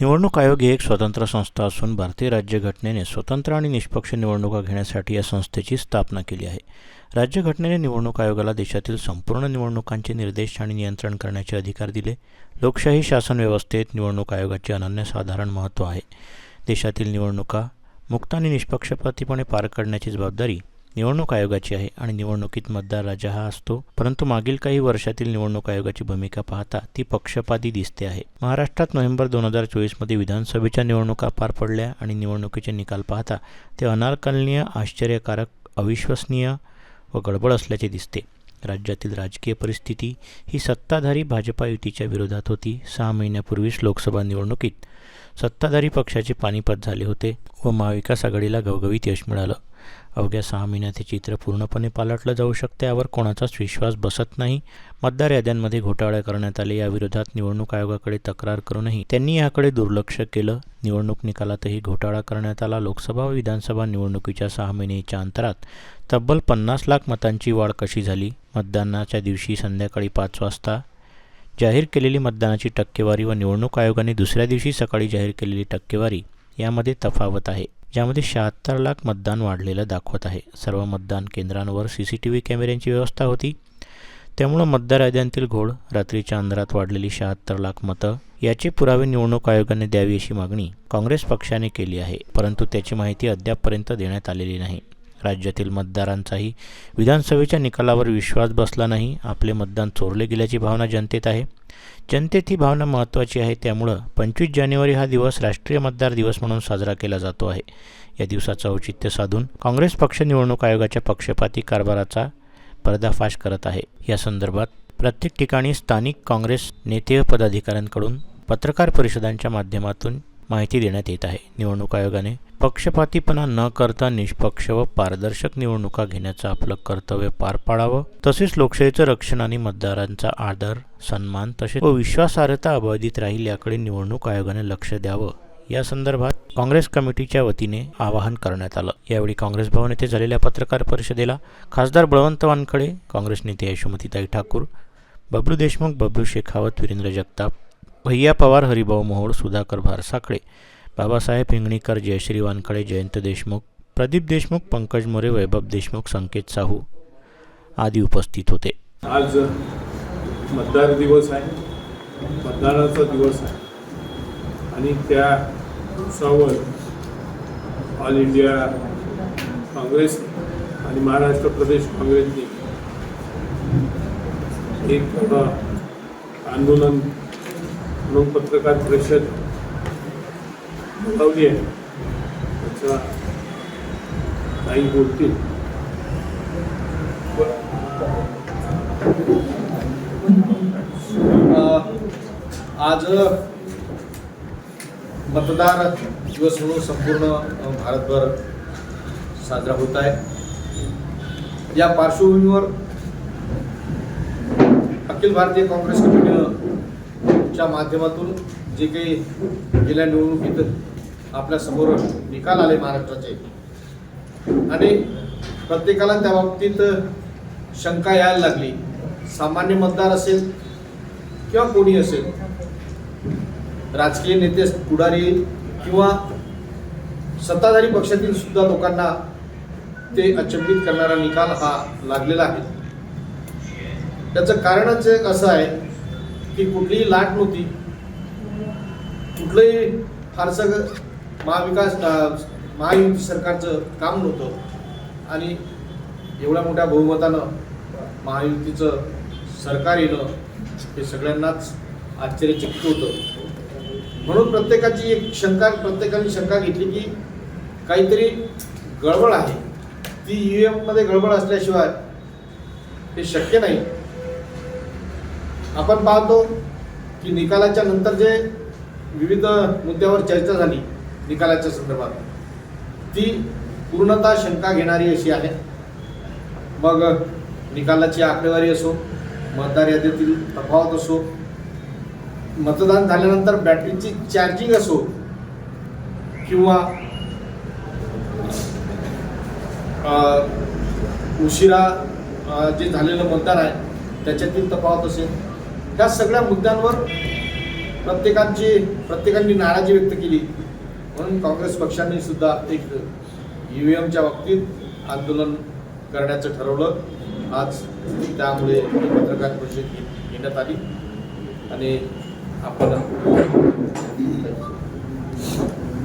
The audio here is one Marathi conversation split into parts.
निवडणूक आयोग ही एक स्वतंत्र संस्था असून भारतीय राज्यघटनेने स्वतंत्र आणि निष्पक्ष निवडणुका घेण्यासाठी या संस्थेची स्थापना केली आहे. राज्यघटनेने निवडणूक आयोगाला देशातील संपूर्ण निवडणुकांचे निर्देश आणि नियंत्रण करण्याचे अधिकार दिले. लोकशाही शासन व्यवस्थेत निवडणूक आयोगाचे अनन्यसाधारण महत्त्व आहे. देशातील निवडणुका मुक्त आणि निष्पक्षपातीपणे पार करण्याची जबाबदारी निवडणूक आयोगाची आहे आणि निवडणुकीत मतदार राजा हा असतो. परंतु मागील काही वर्षातील निवडणूक आयोगाची भूमिका पाहता ती पक्षपाती दिसते आहे. महाराष्ट्रात नोव्हेंबर 2024 विधानसभेच्या निवडणुका पार पडल्या आणि निवडणुकीचे निकाल पाहता ते अनाकलनीय, आश्चर्यकारक, अविश्वसनीय व गडबड असल्याचे दिसते. राज्यातील राजकीय परिस्थिती ही सत्ताधारी भाजपा युतीच्या विरोधात होती. 6 महिन्यापूर्वीच लोकसभा निवडणुकीत सत्ताधारी पक्षाचे पानिपत झाले होते व महाविकास आघाडीला घवघवीत यश मिळालं. अवघ्या 6 महिन्यात हे चित्र पूर्णपणे पालटलं जाऊ शकते यावर कोणाचाच विश्वास बसत नाही. मतदार याद्यांमध्ये घोटाळे करण्यात आले याविरोधात निवडणूक आयोगाकडे तक्रार करूनही त्यांनी याकडे दुर्लक्ष केलं. निवडणूक निकालातही घोटाळा करण्यात आला. लोकसभा व विधानसभा निवडणुकीच्या 6 महिन्याच्या अंतरात तब्बल 50 लाख मतांची वाढ कशी झाली? मतदानाच्या दिवशी संध्याकाळी 5 वाजता जाहीर केलेली मतदानाची टक्केवारी व निवडणूक आयोगाने दुसऱ्या दिवशी सकाळी जाहीर केलेली टक्केवारी यामध्ये तफावत आहे, ज्यामध्ये 76 लाख मतदान वाढलेलं दाखवत आहे. सर्व मतदान केंद्रांवर CCTV कॅमेऱ्यांची व्यवस्था होती. त्यामुळं मतदार याद्यांतील घोळ, रात्रीच्या अंधारात वाढलेली 76 लाख मतं याचे पुरावे निवडणूक आयोगाने द्यावी अशी मागणी काँग्रेस पक्षाने केली आहे. परंतु त्याची माहिती अद्यापपर्यंत देण्यात आलेली नाही. राज्यातील मतदारांचाही विधानसभेच्या निकालावर विश्वास बसला नाही. आपले मतदान चोरले गेल्याची भावना जनतेत आहे. जनतेत ही भावना महत्त्वाची आहे. त्यामुळं 25 जानेवारी हा दिवस राष्ट्रीय मतदार दिवस म्हणून साजरा केला जातो आहे. या दिवसाचं औचित्य साधून काँग्रेस पक्ष निवडणूक आयोगाच्या पक्षपाती कारभाराचा पर्दाफाश करत आहे. या संदर्भात प्रत्येक ठिकाणी स्थानिक काँग्रेस नेते व पदाधिकाऱ्यांकडून पत्रकार परिषदांच्या माध्यमातून माहिती देण्यात येत आहे. निवडणूक आयोगाने पक्षपातीपणा न करता निष्पक्ष व पारदर्शक निवडणुका घेण्याचं आपलं कर्तव्य पार पाडावं, तसेच लोकशाहीचं रक्षण आणि मतदारांचा आदर, सन्मान तसेच व विश्वासार्हता अबाधित राहील याकडे निवडणूक आयोगाने लक्ष द्यावं, या संदर्भात काँग्रेस कमिटीच्या वतीने आवाहन करण्यात आलं. यावेळी काँग्रेस भवन येथे झालेल्या पत्रकार परिषदेला खासदार बळवंत वानखडे, काँग्रेस नेते यशोमतीताई ठाकूर, बबलू देशमुख, बबलू शेखावत, वीरेंद्र जगताप, भैया पवार, हरिभाऊ मोहोळ, सुधाकर भारसाखळे, बाबासाहेब हिंगणीकर, जयश्री वानखडे, जयंत देशमुख, प्रदीप देशमुख, पंकज मोरे, वैभव देशमुख, संकेत साहू आदी उपस्थित होते. आज मतदार दिवस आहे, मतदानाचा दिवस आहे आणि त्या दिवसावर ऑल इंडिया काँग्रेस आणि महाराष्ट्र प्रदेश काँग्रेसने एक आंदोलन म्हणून पत्रकार परिषद बोलावली आहे. त्याचा काही बोलतील. आज मतदार दिवस म्हणून संपूर्ण भारतभर साजरा होत आहे. या पार्श्वभूमीवर अखिल भारतीय काँग्रेस कमिटीच्या माध्यमातून जे काही गेल्या निवडणुकीत आपल्यासमोर निकाल आले महाराष्ट्राचे आणि प्रत्येकाला त्या बाबतीत शंका यायला लागली. सामान्य मतदार असेल किंवा कोणी असेल, राजकीय नेते, पुढारी किंवा सत्ताधारी पक्षातील सुद्धा लोकांना ते अचंबित करणारा निकाल हा लागलेला आहे. त्याचं कारणच एक असं आहे की कुठलीही लाट नव्हती, कुठलंही फारसं महायुती सरकारचं काम नव्हतं आणि एवढ्या मोठ्या बहुमतानं महायुतीचं सरकार येणं हे सगळ्यांनाच आश्चर्यचकित होतं. म्हणून प्रत्येकाने शंका घेतली की काहीतरी गडबड आहे. ती EVM मध्ये गडबड असल्याशिवाय हे शक्य नाही. आपण पाहतो की निकालाच्या नंतर जे विविध मुद्द्यावर चर्चा झाली निकालाच्या संदर्भात, ती पूर्णतः शंका घेणारी अशी आहे. मग निकालाची आकडेवारी असो, मतदार यादीतील तफावत असो, मतदान झाल्यानंतर बॅटरीची चार्जिंग असो किंवा उशिरा जे झालेलं मतदान आहे त्याच्यातील तफावत असेल, ह्या सगळ्या मुद्द्यांवर प्रत्येकांनी नाराजी व्यक्त केली, म्हणून काँग्रेस पक्षाने सुद्धा एक EVMच्या बाबतीत आंदोलन करण्याचं ठरवलं. आज त्यामुळे पत्रकार परिषद घेण्यात आली आणि आपण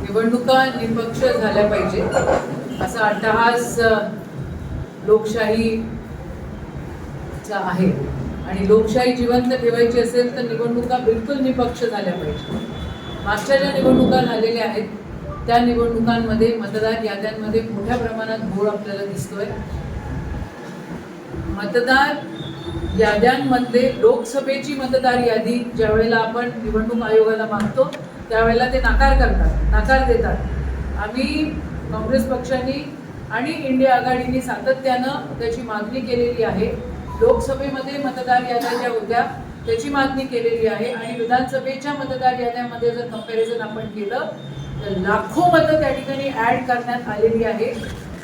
निवडणुका निष्पक्ष झाल्या पाहिजे असा अट्टहास लोकशाहीचा आहे आणि लोकशाही जिवंत ठेवायची असेल तर निवडणुका बिलकुल निष्पक्ष झाल्या पाहिजे. मागच्या ज्या निवडणुका झालेल्या आहेत त्या निवडणुकांमध्ये मतदार याद्यांमध्ये मोठ्या प्रमाणात घोळ आपल्याला दिसतोय. मतदार याद्यांमध्ये लोकसभेची मतदार यादी ज्या वेळेला आपण निवडणूक आयोगाला मागतो त्यावेळेला ते नकार देतात. आम्ही काँग्रेस पक्षाने आणि इंडिया आघाडीने सातत्यानं त्याची मागणी केलेली आहे. लोकसभेमध्ये मतदार याद्या ज्या होत्या त्याची मागणी केलेली आहे आणि विधानसभेच्या मतदार याद्यामध्ये जर कंपॅरिझन आपण केलं तर लाखो मतं त्या ठिकाणी ॲड करण्यात आलेली आहे.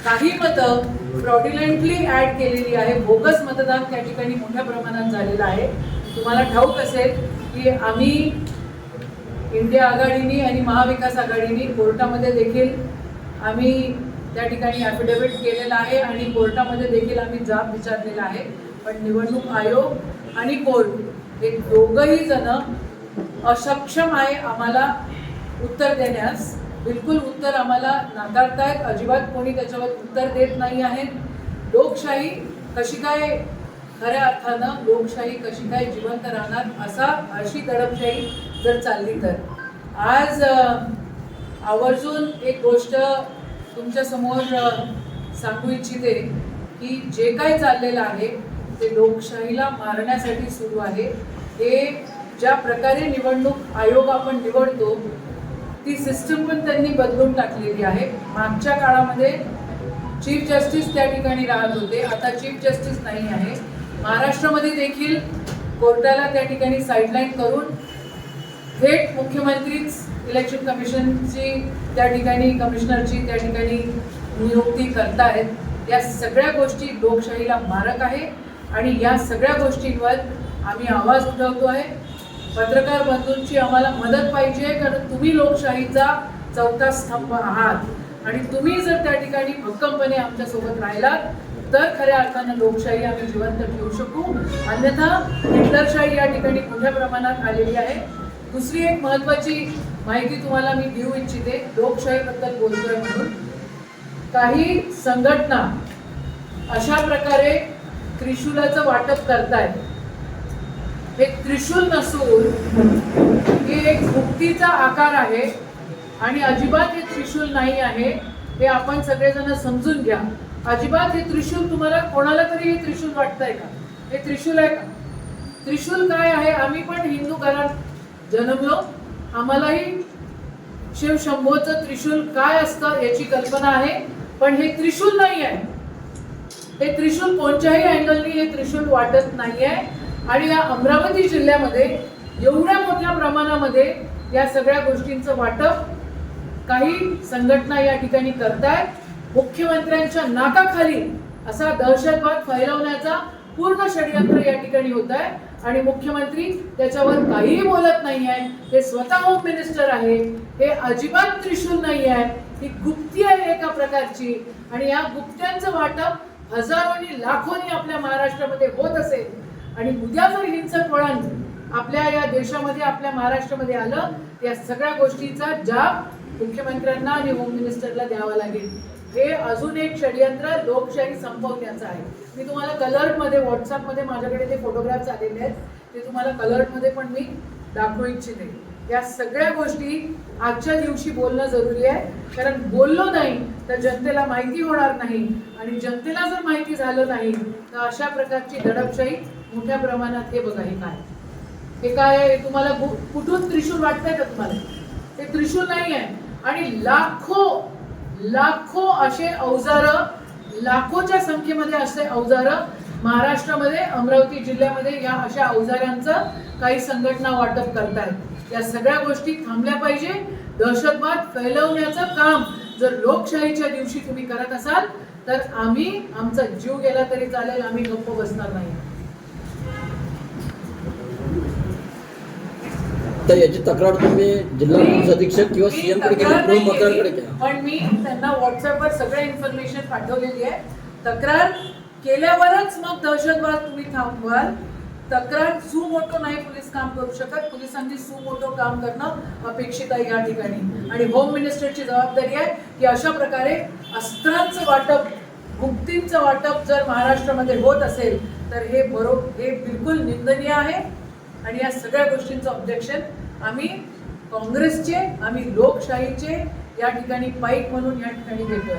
काही मतं फ्रॉड्युलंटली ॲड केलेली आहे. बोगस मतदान त्या ठिकाणी मोठ्या प्रमाणात झालेलं आहे. तुम्हाला ठाऊक असेल की आम्ही इंडिया आघाडीने आणि महाविकास आघाडीने कोर्टामध्ये देखील आम्ही त्या ठिकाणी ॲफिडेव्हिट केलेला आहे आणि कोर्टामध्ये देखील आम्ही जाब विचारलेला आहे. पण निवडणूक आयोग आणि कोर्ट हे दोघंही जण असक्षम आहे आम्हाला उत्तर देण्यास. बिलकुल उत्तर आम्हाला नाकारतायत. अजिबात कोणी त्याच्यावर उत्तर देत नाही आहे. लोकशाही कशी काय खऱ्या अर्थानं लोकशाही कशी काय जिवंत राहणार अशी दडपशाही जर चालली तर आज आवर्जून एक गोष्ट तुमच्या समोर सांगू इच्छिते की जे काही चाललेलं आहे ते लोकशाहीला मारण्यासाठी सुरू आहे. हे ज्या प्रकारे निवडणूक आयोग आपण निवडतो ती सिस्टम पण त्यांनी बदलून टाकलेली आहे. मागच्या काळामध्ये चीफ जस्टिस त्या ठिकाणी राहत होते, आता चीफ जस्टिस नाही आहे. महाराष्ट्रामध्ये देखील कोर्टाला त्या ठिकाणी साईडलाईन करून थेट मुख्यमंत्रीच इलेक्शन कमिशनची त्या ठिकाणी कमिशनरची त्या ठिकाणी नियुक्ती करतायत. या सगळ्या गोष्टी लोकशाहीला मारक आहे आणि या सगळ्या गोष्टींवर आम्ही आवाज उठवतो आहे. पत्रकार बंधूंची आम्हाला मदत पाहिजे, कारण तुम्ही लोकशाहीचा चौथा स्तंभ आहात आणि तुम्ही जर त्या ठिकाणी भक्कमपणे आमच्यासोबत राहिलात तर खऱ्या अर्थानं लोकशाही आम्ही जिवंत ठेवू शकू. अन्यथा हिटलरशाही या ठिकाणी मोठ्या प्रमाणात आलेली आहे. दुसरी एक महत्त्वाची माहिती तुम्हाला मी देऊ इच्छिते. लोकशाहीबद्दल बोलतोय म्हणून काही संघटना अशा प्रकारे त्रिशूलाचं वाटप करतायत. हे त्रिशूल नसून हे एक मुक्तीचा आकार आहे आणि अजिबात हे त्रिशूल नाही आहे. हे आपण सगळेजण समजून घ्या. अजिबात हे त्रिशूल तुम्हाला कोणाला तरी हे त्रिशूल वाटतंय का? हे त्रिशूल आहे का? त्रिशूल काय आहे? आम्ही पण हिंदू घरात जन्मलो, आम्हालाही शिव शंभोचं त्रिशूल काय असतं याची कल्पना आहे, पण हे त्रिशूल नाही आहे. हे त्रिशूल कोणत्याही अँगलनी हे त्रिशूल वाटत नाही आहे. आणि या अमरावती जिल्ह्यामध्ये एवढ्या मोठ्या प्रमाणामध्ये या सगळ्या गोष्टींचं वाटप काही संघटना या ठिकाणी करतायत. मुख्यमंत्र्यांच्या नाकाखाली असा दहशतवाद फैलवण्याचा पूर्ण षडयंत्र या ठिकाणी होत आहे आणि मुख्यमंत्री त्याच्यावर काहीही बोलत नाही आहे. ते स्वतः होम मिनिस्टर आहे. हे अजिबात त्रिशूल नाही आहे. ही गुप्ती आहे एका प्रकारची आणि या गुप्त्यांचं वाटप हजारोनी लाखोनी आपल्या महाराष्ट्रामध्ये होत असेल आणि उद्या जर हिंसक वळण आपल्या या देशामध्ये आपल्या महाराष्ट्रामध्ये आलं या सगळ्या गोष्टीचा जाब मुख्यमंत्र्यांना आणि होम मिनिस्टरला द्यावा लागेल. हे अजून एक षडयंत्र लोकशाही संपवण्याचं आहे. मी तुम्हाला कलर्डमध्ये व्हॉट्सअपमध्ये माझ्याकडे ते फोटोग्राफ्स आलेले आहेत, ते तुम्हाला कलर्डमध्ये पण मी दाखवू इच्छिते. या सगळ्या गोष्टी आजच्या दिवशी बोलणं जरुरी आहे, कारण बोललो नाही तर जनतेला माहिती होणार नाही आणि जनतेला जर माहिती झालं नाही तर अशा प्रकारची दडपशाही मोठ्या प्रमाणात. हे बघा, हे काय आहे? तुम्हाला कुठून त्रिशूल वाटतंय का तुम्हाला? ते त्रिशूल नाही आहे. आणि लाखो असे अवजार, लाखोच्या संख्येमध्ये असे अवजार महाराष्ट्रामध्ये अमरावती जिल्ह्यामध्ये या अशा अवजारांचं काही संघटना वाटप करतायत. या सगळ्या गोष्टी थांबल्या पाहिजे. दहशतवाद फैलवण्याचं काम जर लोकशाहीच्या दिवशी तुम्ही करत असाल तर आम्ही आमचा जीव गेला तरी चालेल, आम्ही गप्प बसणार नाही. तर याची तक्रार तुम्ही जिल्हा पोलीस अधीक्षक किंवा मी सीएम कडे केली, तक्रार नाही गृहमंत्र्यांकडे केली, केली? पण मी त्यांना व्हॉट्सअपवर सगळं इन्फॉर्मेशन पाठवलेली आहे. तक्रार केल्यावरच मग दहशतवाद तुम्ही थांबवाल. तक्रार सुमोटो नाही पोलीस काम करू शकत. पोलिसांनी सुमोटो काम करणं अपेक्षित आहे या ठिकाणी. आणि होम मिनिस्टरची जबाबदारी आहे की अशा प्रकारे अस्त्रांचं वाटप, मुक्तींचं वाटप जर महाराष्ट्रामध्ये होत असेल तर हे बिलकुल निंदनीय आहे. आणि या सगळ्या गोष्टींचं ऑब्जेक्शन आम्ही काँग्रेसचे, आम्ही लोकशाहीचे या ठिकाणी पाईक म्हणून या ठिकाणी घेतोय.